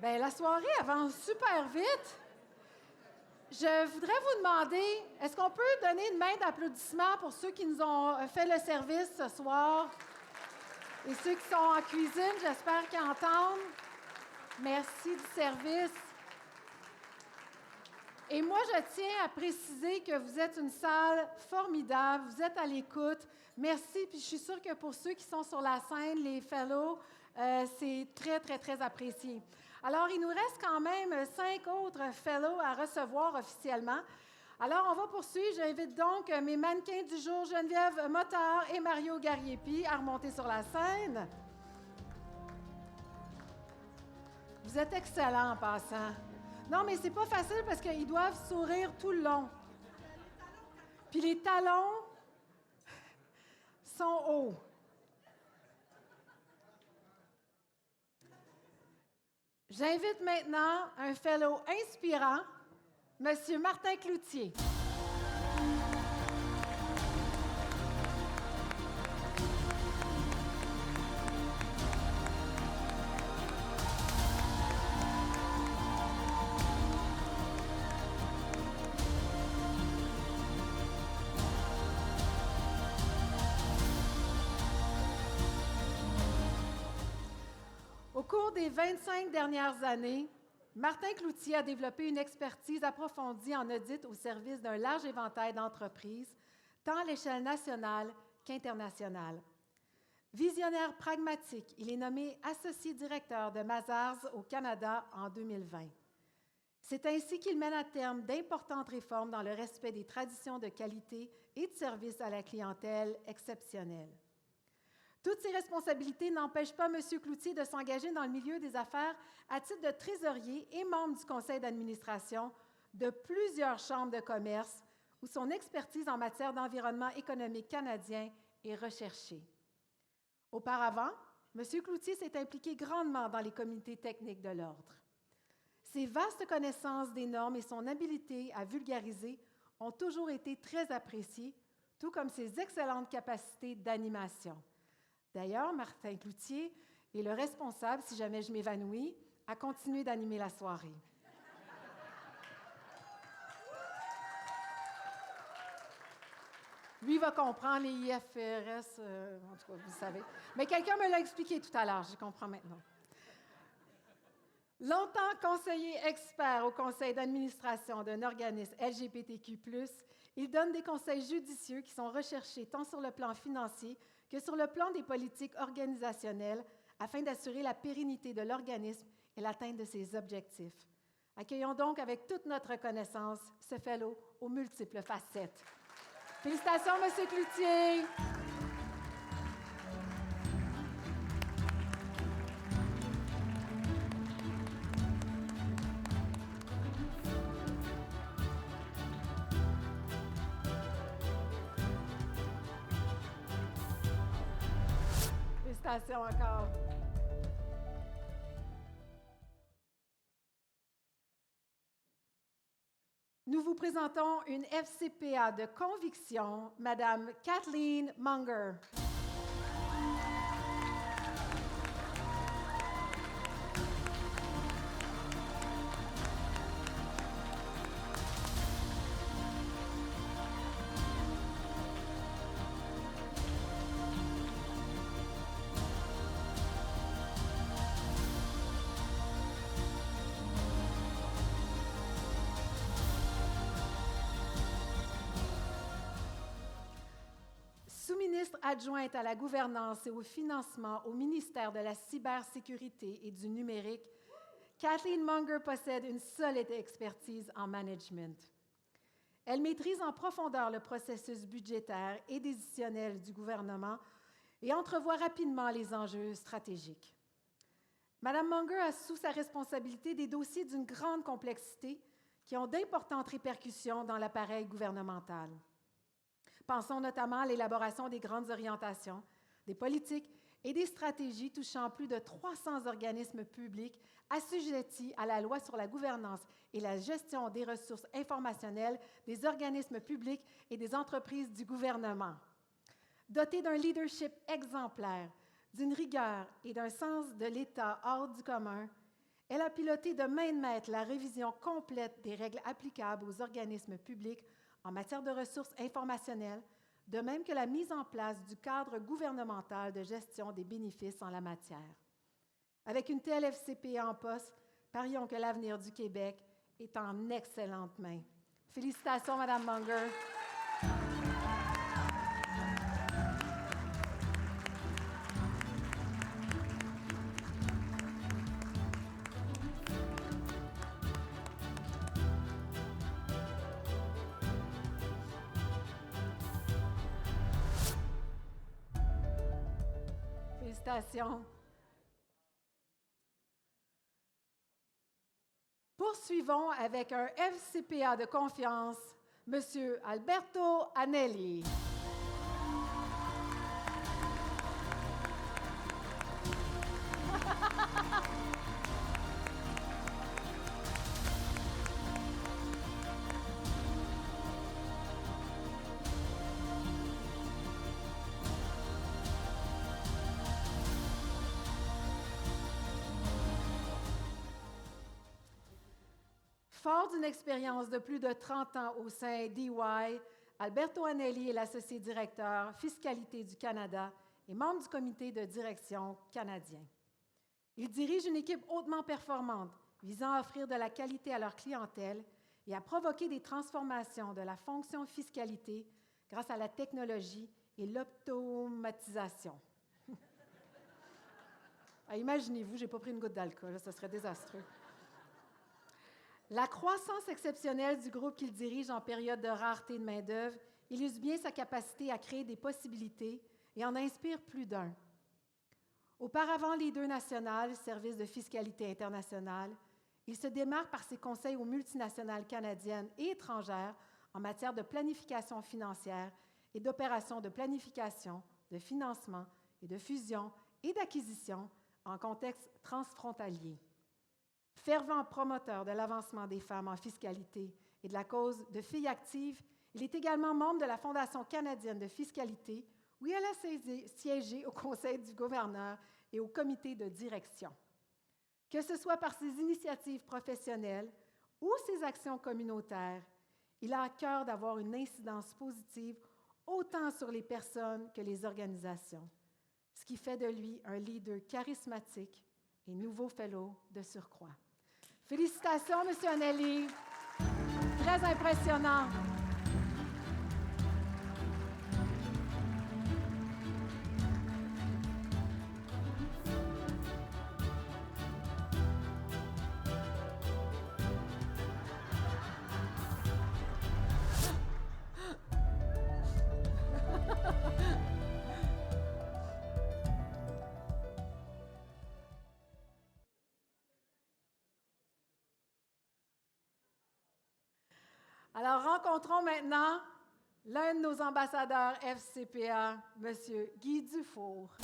Bien, la soirée avance super vite. Je voudrais vous demander, est-ce qu'on peut donner une main d'applaudissement pour ceux qui nous ont fait le service ce soir et ceux qui sont en cuisine, j'espère qu'ils entendent. Merci du service. Et moi, je tiens à préciser que vous êtes une salle formidable, vous êtes à l'écoute. Merci, puis je suis sûre que pour ceux qui sont sur la scène, les fellows, c'est très, très, très apprécié. Alors, il nous reste quand même 5 autres fellows à recevoir officiellement. Alors, on va poursuivre. J'invite donc mes mannequins du jour, Geneviève Motard et Mario Gariepi, à remonter sur la scène. Vous êtes excellents en passant. Non, mais c'est pas facile parce qu'ils doivent sourire tout le long. Puis les talons sont hauts. J'invite maintenant un fellow inspirant, M. Martin Cloutier. Au cours des 25 dernières années, Martin Cloutier a développé une expertise approfondie en audit au service d'un large éventail d'entreprises, tant à l'échelle nationale qu'internationale. Visionnaire pragmatique, il est nommé associé directeur de Mazars au Canada en 2020. C'est ainsi qu'il mène à terme d'importantes réformes dans le respect des traditions de qualité et de service à la clientèle exceptionnelle. Toutes ces responsabilités n'empêchent pas M. Cloutier de s'engager dans le milieu des affaires à titre de trésorier et membre du conseil d'administration de plusieurs chambres de commerce où son expertise en matière d'environnement économique canadien est recherchée. Auparavant, M. Cloutier s'est impliqué grandement dans les comités techniques de l'Ordre. Ses vastes connaissances des normes et son habileté à vulgariser ont toujours été très appréciées, tout comme ses excellentes capacités d'animation. D'ailleurs, Martin Cloutier est le responsable, si jamais je m'évanouis, à continuer d'animer la soirée. Lui va comprendre les IFRS, en tout cas, vous savez. Mais quelqu'un me l'a expliqué tout à l'heure, je comprends maintenant. Longtemps conseiller expert au conseil d'administration d'un organisme LGBTQ+, il donne des conseils judicieux qui sont recherchés tant sur le plan financier que sur le plan des politiques organisationnelles afin d'assurer la pérennité de l'organisme et l'atteinte de ses objectifs. Accueillons donc avec toute notre reconnaissance ce fellow aux multiples facettes. Félicitations, M. Cloutier! Félicitations encore. Nous vous présentons une FCPA de conviction, Mme Kathleen Munger. Sous-ministre adjointe à la gouvernance et au financement au ministère de la cybersécurité et du numérique, Kathleen Munger possède une solide expertise en management. Elle maîtrise en profondeur le processus budgétaire et décisionnel du gouvernement et entrevoit rapidement les enjeux stratégiques. Mme Munger a sous sa responsabilité des dossiers d'une grande complexité qui ont d'importantes répercussions dans l'appareil gouvernemental. Pensons notamment à l'élaboration des grandes orientations, des politiques et des stratégies touchant plus de 300 organismes publics assujettis à la loi sur la gouvernance et la gestion des ressources informationnelles des organismes publics et des entreprises du gouvernement. Dotée d'un leadership exemplaire, d'une rigueur et d'un sens de l'État hors du commun, Elle a piloté de main de maître la révision complète des règles applicables aux organismes publics en matière de ressources informationnelles, de même que la mise en place du cadre gouvernemental de gestion des bénéfices en la matière. Avec une telle FCPA en poste, parions que l'avenir du Québec est en excellentes mains. Félicitations, Mme Munger. Félicitations. Poursuivons avec un FCPA de confiance, M. Alberto Anelli. Fort d'une expérience de plus de 30 ans au sein d'EY, Alberto Anelli est l'associé directeur Fiscalité du Canada et membre du comité de direction canadien. Il dirige une équipe hautement performante visant à offrir de la qualité à leur clientèle et à provoquer des transformations de la fonction fiscalité grâce à la technologie et l'automatisation. Imaginez-vous, je n'ai pas pris une goutte d'alcool, ce serait désastreux. La croissance exceptionnelle du groupe qu'il dirige en période de rareté de main-d'œuvre illustre bien sa capacité à créer des possibilités et en inspire plus d'un. Auparavant leader national, service de fiscalité internationale, il se démarque par ses conseils aux multinationales canadiennes et étrangères en matière de planification financière et d'opérations de planification, de financement et de fusion et d'acquisition en contexte transfrontalier. Fervent promoteur de l'avancement des femmes en fiscalité et de la cause de filles actives, il est également membre de la Fondation canadienne de fiscalité, où il a siégé au Conseil du gouverneur et au comité de direction. Que ce soit par ses initiatives professionnelles ou ses actions communautaires, il a à cœur d'avoir une incidence positive autant sur les personnes que les organisations, ce qui fait de lui un leader charismatique et nouveau fellow de surcroît. Félicitations, M. Anelli. Très impressionnant. Alors, rencontrons maintenant l'un de nos ambassadeurs FCPA, M. Guy Dufour.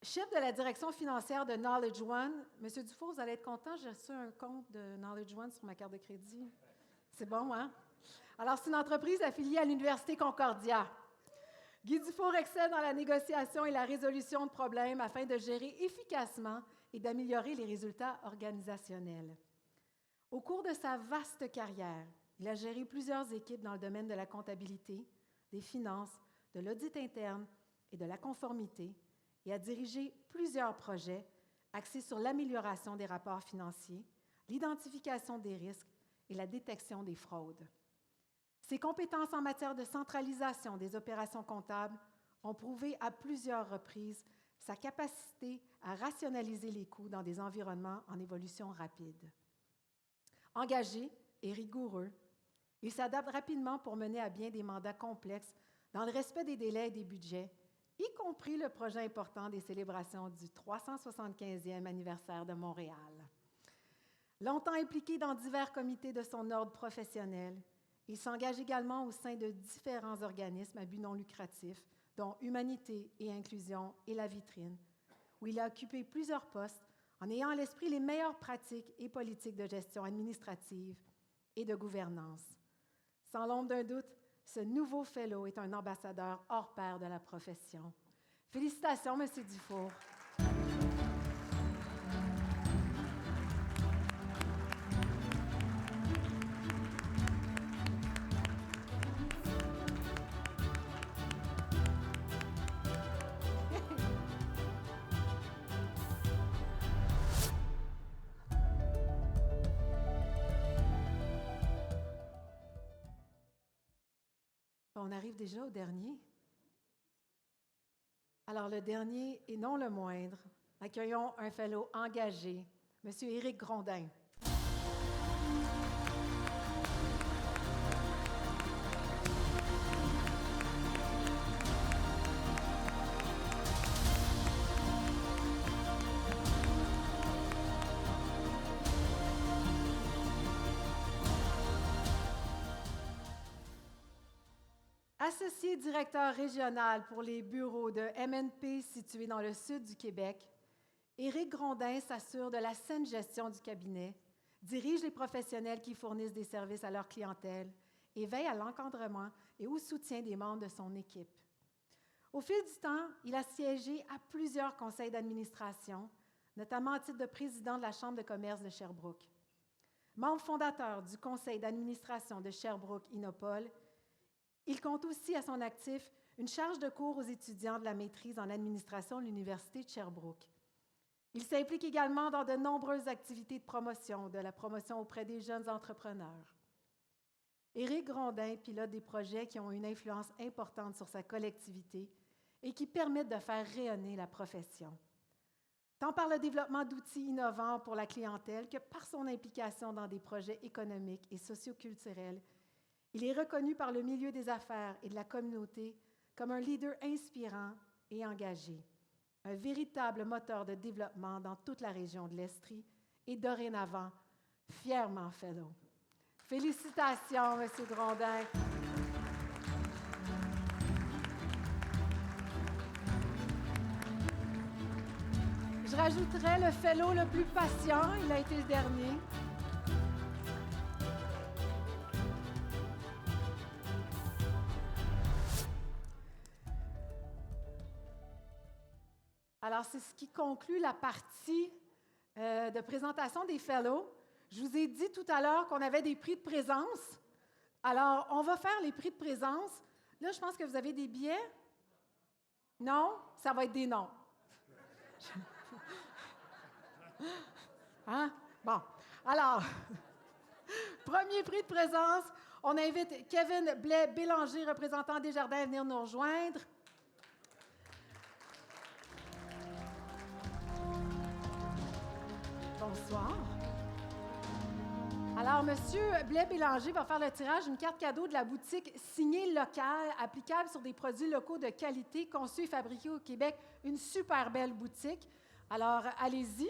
Chef de la direction financière de Knowledge One, M. Dufour, vous allez être content, j'ai reçu un compte de Knowledge One sur ma carte de crédit. C'est bon, hein? Alors, c'est une entreprise affiliée à l'Université Concordia. Guy Dufour excelle dans la négociation et la résolution de problèmes afin de gérer efficacement et d'améliorer les résultats organisationnels. Au cours de sa vaste carrière, il a géré plusieurs équipes dans le domaine de la comptabilité, des finances, de l'audit interne et de la conformité, et a dirigé plusieurs projets axés sur l'amélioration des rapports financiers, l'identification des risques et la détection des fraudes. Ses compétences en matière de centralisation des opérations comptables ont prouvé à plusieurs reprises sa capacité à rationaliser les coûts dans des environnements en évolution rapide. Engagé et rigoureux, il s'adapte rapidement pour mener à bien des mandats complexes dans le respect des délais et des budgets, y compris le projet important des célébrations du 375e anniversaire de Montréal. Longtemps impliqué dans divers comités de son ordre professionnel, il s'engage également au sein de différents organismes à but non lucratif, dont Humanité et Inclusion et La Vitrine, où il a occupé plusieurs postes en ayant à l'esprit les meilleures pratiques et politiques de gestion administrative et de gouvernance. Sans l'ombre d'un doute, ce nouveau fellow est un ambassadeur hors pair de la profession. Félicitations, M. Dufour. On arrive déjà au dernier. Alors, le dernier et non le moindre, accueillons un fellow engagé, M. Éric Grondin. Associé directeur régional pour les bureaux de MNP situés dans le sud du Québec, Éric Grondin s'assure de la saine gestion du cabinet, dirige les professionnels qui fournissent des services à leur clientèle et veille à l'encadrement et au soutien des membres de son équipe. Au fil du temps, il a siégé à plusieurs conseils d'administration, notamment à titre de président de la Chambre de commerce de Sherbrooke. Membre fondateur du conseil d'administration de Sherbrooke-Innopol, il compte aussi à son actif une charge de cours aux étudiants de la maîtrise en administration de l'Université de Sherbrooke. Il s'implique également dans de nombreuses activités de la promotion auprès des jeunes entrepreneurs. Éric Grondin pilote des projets qui ont une influence importante sur sa collectivité et qui permettent de faire rayonner la profession, tant par le développement d'outils innovants pour la clientèle que par son implication dans des projets économiques et socioculturels. Il est reconnu par le milieu des affaires et de la communauté comme un leader inspirant et engagé, un véritable moteur de développement dans toute la région de l'Estrie et dorénavant fièrement fellow. Félicitations, M. Grondin. Je rajouterais le fellow le plus patient, il a été le dernier. Alors, c'est ce qui conclut la partie de présentation des fellows. Je vous ai dit tout à l'heure qu'on avait des prix de présence. Alors, on va faire les prix de présence. Là, je pense que vous avez des billets. Non? Ça va être des noms. Hein? Bon. Alors, premier prix de présence, on invite Kevin Blais-Bélanger, représentant Desjardins, à venir nous rejoindre. Bonsoir. Alors, M. Blais-Bélanger va faire le tirage d'une carte cadeau de la boutique Signée locale, applicable sur des produits locaux de qualité, conçus et fabriqués au Québec. Une super belle boutique. Alors, allez-y.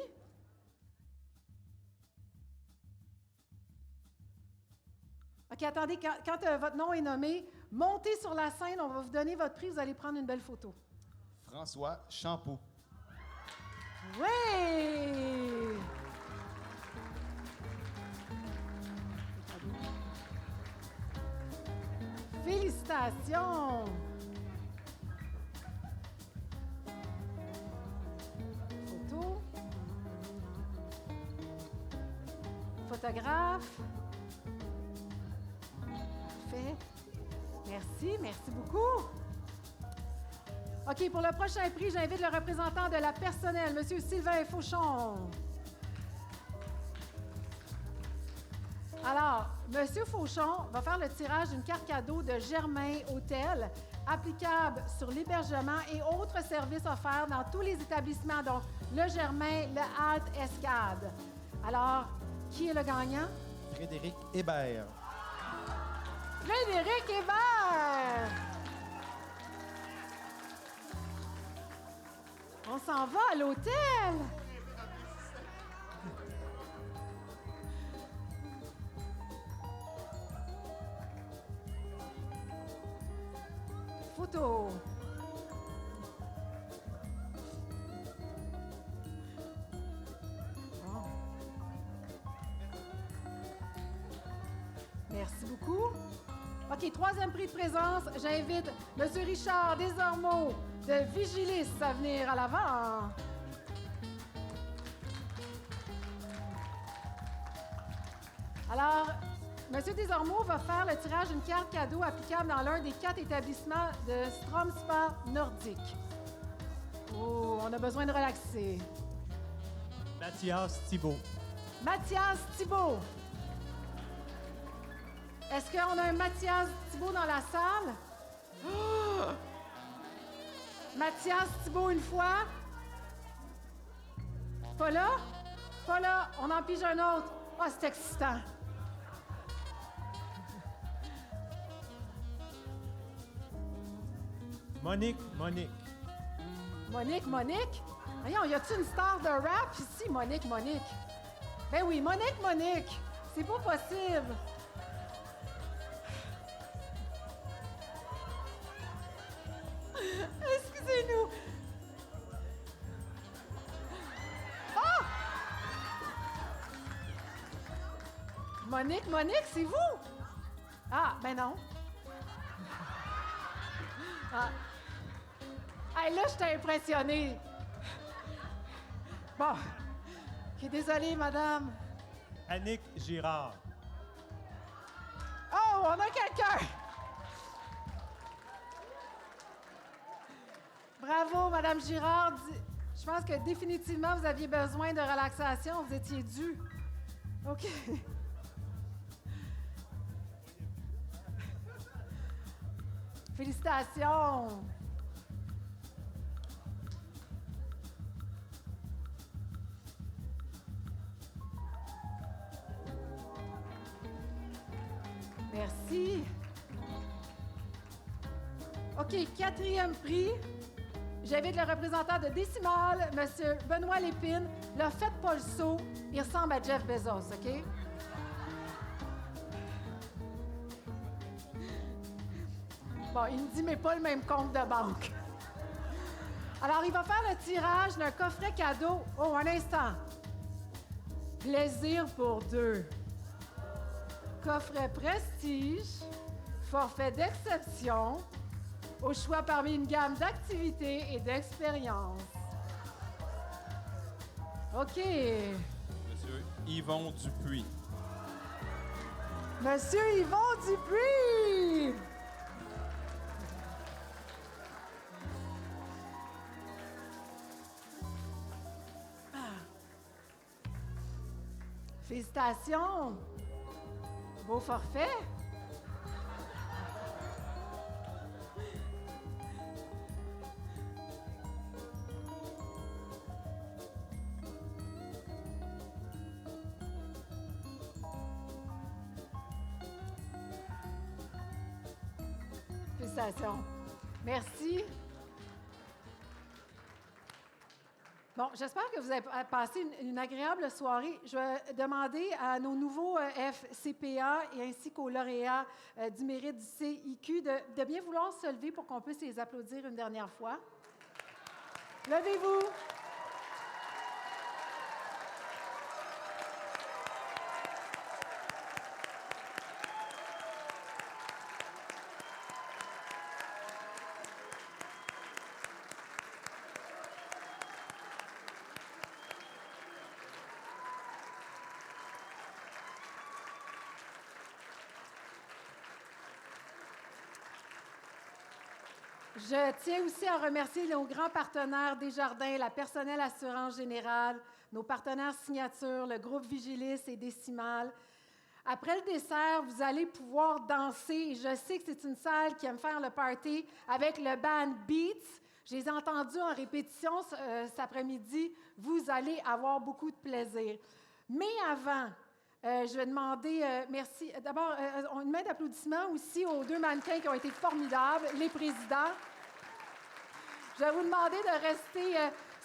OK, attendez, quand votre nom est nommé, montez sur la scène, on va vous donner votre prix, vous allez prendre une belle photo. François Champeau. Oui! Félicitations! Photo. Photographe. Parfait. Merci beaucoup. OK, pour le prochain prix, j'invite le représentant de la personnel, M. Sylvain Fauchon. Alors, M. Fauchon va faire le tirage d'une carte cadeau de Germain Hôtel, applicable sur l'hébergement et autres services offerts dans tous les établissements, donc le Germain, le Halte Escade. Alors, qui est le gagnant? Frédéric Hébert. Frédéric Hébert! On s'en va à l'hôtel! photo. Bon. Merci beaucoup. OK, troisième prix de présence, j'invite M. Richard Desormeaux de Vigilis à venir à l'avant. Alors, M. Desormeaux va faire le tirage d'une carte cadeau applicable dans l'un des 4 établissements de Strom Spa Nordique. Oh, on a besoin de relaxer. Mathias Thibault. Mathias Thibault. Est-ce qu'on a un Mathias Thibault dans la salle? Oh! Mathias Thibault une fois. Pas là? Pas là. On en pige un autre. Ah, c'est excitant. Monique. Monique? Voyons, y a-tu une star de rap ici, Monique? Ben oui, Monique. C'est pas possible. Excusez-nous. Oh! Monique, c'est vous? Ah, ben non. Ah. Hey, là, j'étais impressionnée. Bon. OK, désolée, madame. Annick Girard. Oh, on a quelqu'un! Bravo, madame Girard. Je pense que définitivement, vous aviez besoin de relaxation. Vous étiez due. OK. Félicitations! Merci. OK, 4e prix. J'invite le représentant de Décimal, M. Benoît Lépine. Là, faites pas le saut. Il ressemble à Jeff Bezos, OK? Bon, il me dit, mais pas le même compte de banque. Alors, il va faire le tirage d'un coffret cadeau. Oh, un instant. Plaisir pour 2. Coffret prestige, forfait d'exception, au choix parmi une gamme d'activités et d'expériences. OK. Monsieur Yvon Dupuis. Monsieur Yvon Dupuis! Félicitations! Beau forfait! Félicitations. Merci. Bon, j'espère que vous avez passé une agréable soirée. Je vais demander à nos nouveaux FCPA et ainsi qu'aux lauréats du mérite du CIQ de bien vouloir se lever pour qu'on puisse les applaudir une dernière fois. Levez-vous. Je tiens aussi à remercier nos grands partenaires Desjardins, la Personnelle Assurance Générale, nos partenaires Signature, le groupe Vigilis et Décimal. Après le dessert, vous allez pouvoir danser. Je sais que c'est une salle qui aime faire le party avec le band Beats. Je les ai entendus en répétition cet après-midi. Vous allez avoir beaucoup de plaisir. Mais avant, je vais demander, merci. D'abord, une main d'applaudissement aussi aux 2 mannequins qui ont été formidables, les présidents. Je vais vous demander de rester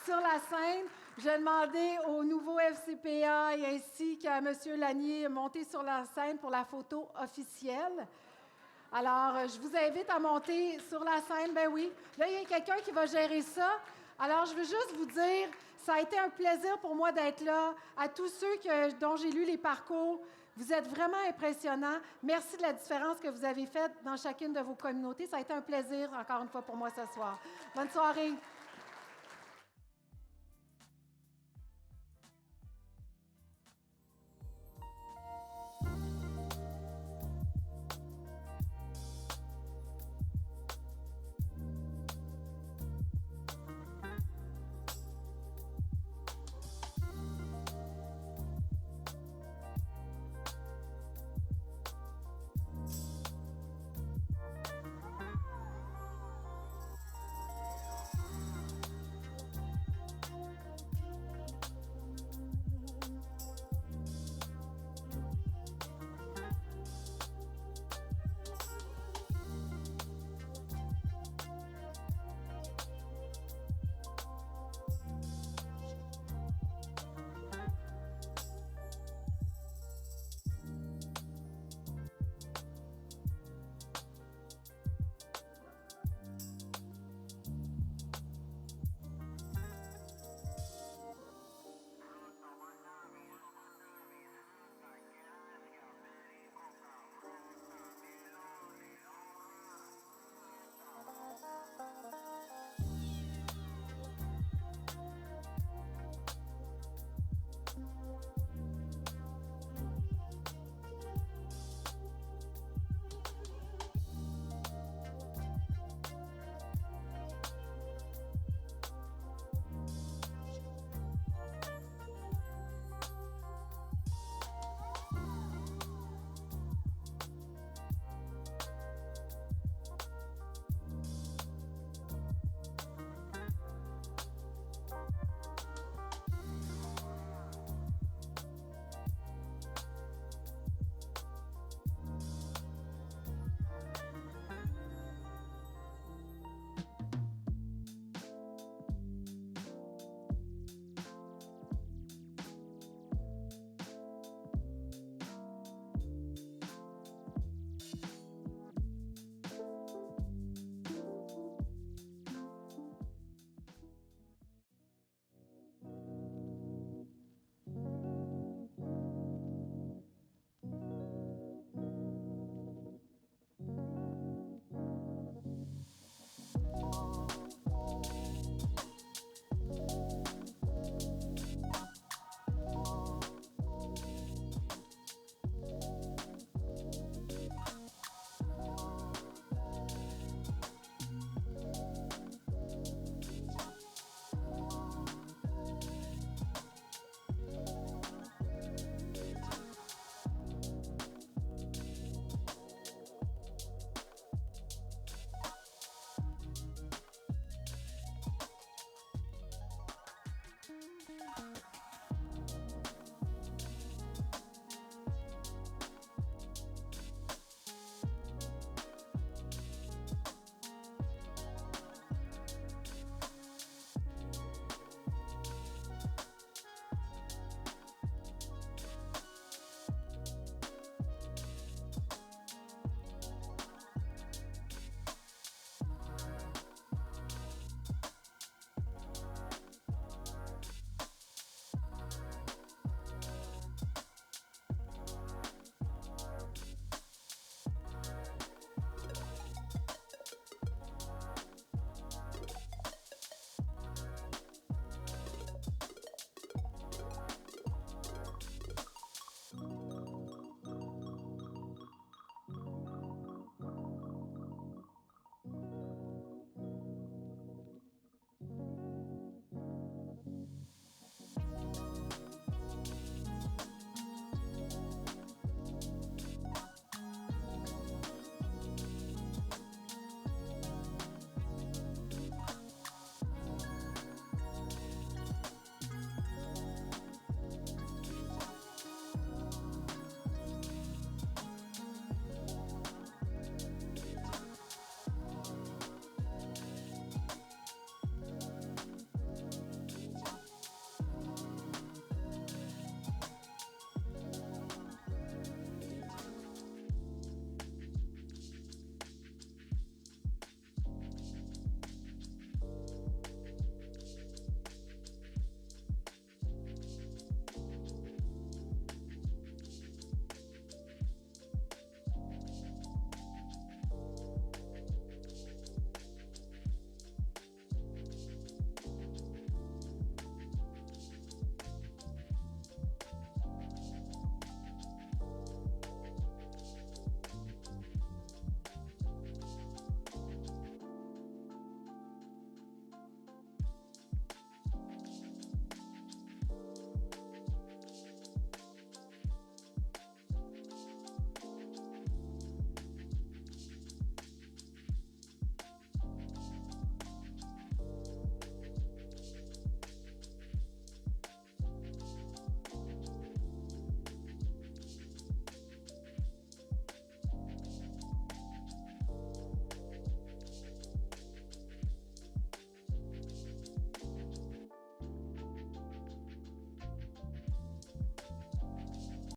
sur la scène. Je vais demander au nouveau FCPA et ainsi qu'à M. Lanier de monter sur la scène pour la photo officielle. Alors, je vous invite à monter sur la scène. Ben oui, là, il y a quelqu'un qui va gérer ça. Alors, je veux juste vous dire, ça a été un plaisir pour moi d'être là. À tous ceux dont j'ai lu les parcours, vous êtes vraiment impressionnants. Merci de la différence que vous avez faite dans chacune de vos communautés. Ça a été un plaisir, encore une fois, pour moi ce soir. Bonne soirée.